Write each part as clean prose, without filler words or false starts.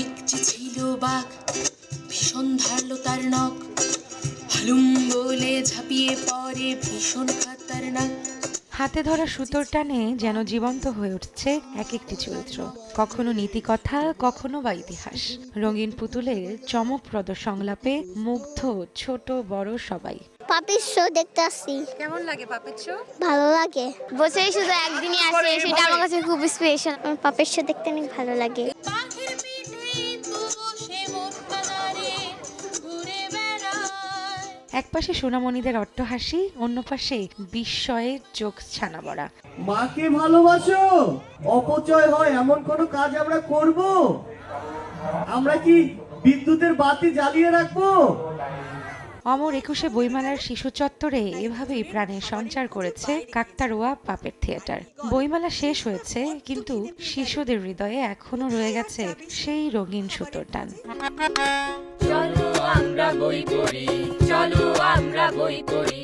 এক যে ছিল বাঘ, ভীষণ ধারলো তার নখ, হালুম বলে ঝাঁপিয়ে পড়ে ভীষণ খাতারনাক। হাতে ধরা সুতোর টানে যেন জীবন্ত হয়ে উঠছে এক একটি চরিত্র, কখনো নীতিকথা, কখনো বা ইতিহাস। রঙিন পুতুলের চমকপ্রদ সংলাপে মুগ্ধ ছোট বড় সবাই। পাপের শো দেখতে আসছি। কেমন লাগে পাপের শো? ভালো লাগে। বসেই শুধু একদিনই আসে, সেটা আমার কাছে খুব স্পেশাল। আমার পাপের শো দেখতে অনেক ভালো লাগে। এক পাশে সোনামণিদের অট্টহাসি, অন্য পাশে বিস্ময়ে চোখ ছানা বড়া। মাকে ভালোবাসো, অপচয় হয় এমন কোনো কাজ আমরা করব? আমরা কি বিদ্যুতের বাতি জ্বালিয়ে রাখবো? অমর ২১ বইমেলার শিশু চত্বরে এভাবেই প্রাণের সঞ্চার করেছে কাকতাড়ুয়া পাপেট থিয়েটার। বইমেলা শেষ হয়েছে, কিন্তু শিশুদের হৃদয়ে এখনো রয়ে গেছে সেই রঙিন সুতোর টান। চলো আমরা বই পড়ি, চলো আমরা বই পড়ি,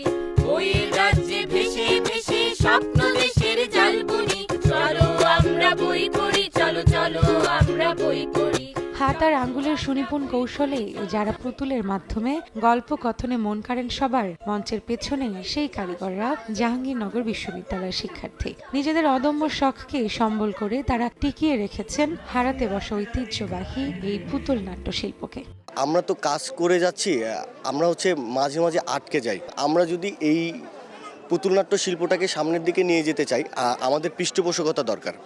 বইয়ের রাজ্যে ভেসে ভেসে স্বপ্ন দেশের জাল বুনি। চলো আমরা বই পড়ি, চলো চলো আমরা বই পড়ি। হাত আর আঙ্গুলের সুনিপুণ কৌশলে যারা পুতুলের মাধ্যমে গল্প কথনে মন কাড়েন সবার, মঞ্চের পেছনে সেই কারিগররা জাহাঙ্গীরনগর বিশ্ববিদ্যালয়ের শিক্ষার্থী। নিজেদের অদম্য শখকে সম্বল করে তারা টিকিয়ে রেখেছেন হারাতে বসা ঐতিহ্যবাহী এই পুতুল নাট্যশিল্পকে। আমরা তো কাজ করে যাচ্ছি, আমরা মাঝে মাঝে আটকে যাই। আমরা যদি এই পুতুল নাট্য শিল্পটাকে সামনের দিকে নিয়ে যেতে চাই, আমাদের পৃষ্ঠপোষকতা দরকার।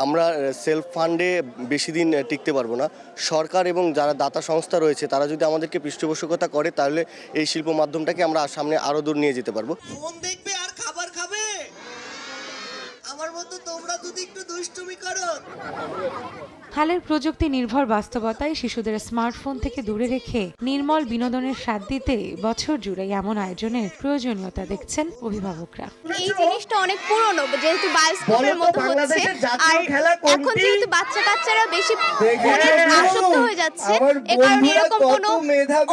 আমরা সেলফ ফান্ডে বেশি দিন টিকতে পারবো না। সরকার এবং যারা দাতা সংস্থা রয়েছে তারা যদি আমাদেরকে পৃষ্ঠপোষকতা করে, তাহলে এই শিল্প মাধ্যমটাকে আমরা সামনে আরো দূর নিয়ে যেতে পারবো। ফোন দেখবে আর খাবার খাবে, আমার মতো তোমরা যদি একটু দুষ্টুমি করো। হালের প্রযুক্তি নির্ভর বাস্তবতায় শিশুদের স্মার্টফোন থেকে দূরে রেখে নির্মল বিনোদনের স্বাদ দিতে বছর জুড়ে এমন আয়োজনের প্রয়োজনীয়তা দেখছেন অভিভাবকরা। এই জিনিসটা অনেক পুরনো, যেহেতু বায়োস্কোপের মতো হচ্ছে, আর এখন যেহেতু বাচ্চা কাচ্চারা বেশি ফোনে আসক্ত হয়ে যাচ্ছে, এ কারণে এরকম কোনো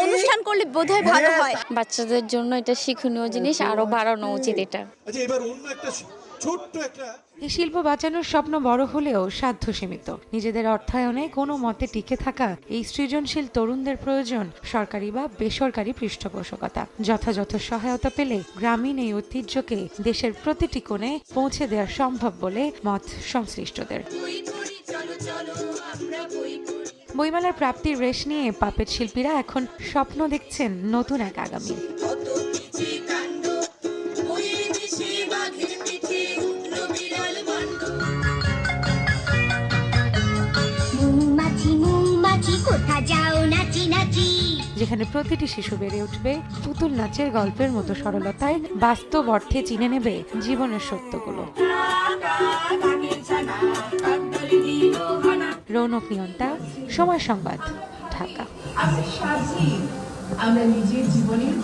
অনুষ্ঠান করলে বোধহয় ভালো হয়। বাচ্চাদের জন্য এটা শিক্ষণীয় জিনিস, আরো বাড়ানো উচিত এটা। আচ্ছা, এবার অন্য একটা ছোট্ট একটা এই শিল্প বাঁচানোর স্বপ্ন বড় হলেও সাধ্য সীমিত। নিজেদের অর্থায়নে কোনো মতে টিকে থাকা এই সৃজনশীল তরুণদের প্রয়োজন সরকারি বা বেসরকারি পৃষ্ঠপোষকতা। যথাযথ সহায়তা পেলে গ্রামীণ এই ঐতিহ্যকে দেশের প্রতিটি কোণে পৌঁছে দেওয়া সম্ভব বলে মত সংশ্লিষ্টদের। বইমেলার প্রাপ্তির রেশ নিয়ে পাপেট শিল্পীরা এখন স্বপ্ন দেখছেন নতুন এক আগামী। যেখানে প্রতিটি শিশু বেড়ে উঠবে পুতুল নাচের গল্পের মতো সরলতায়, বাস্তব অর্থে চিনে নেবে জীবনের সত্যগুলো। রৌনক নিয়ন্তা, সময় সংবাদ, ঢাকা। আমরা নিজের জীবনের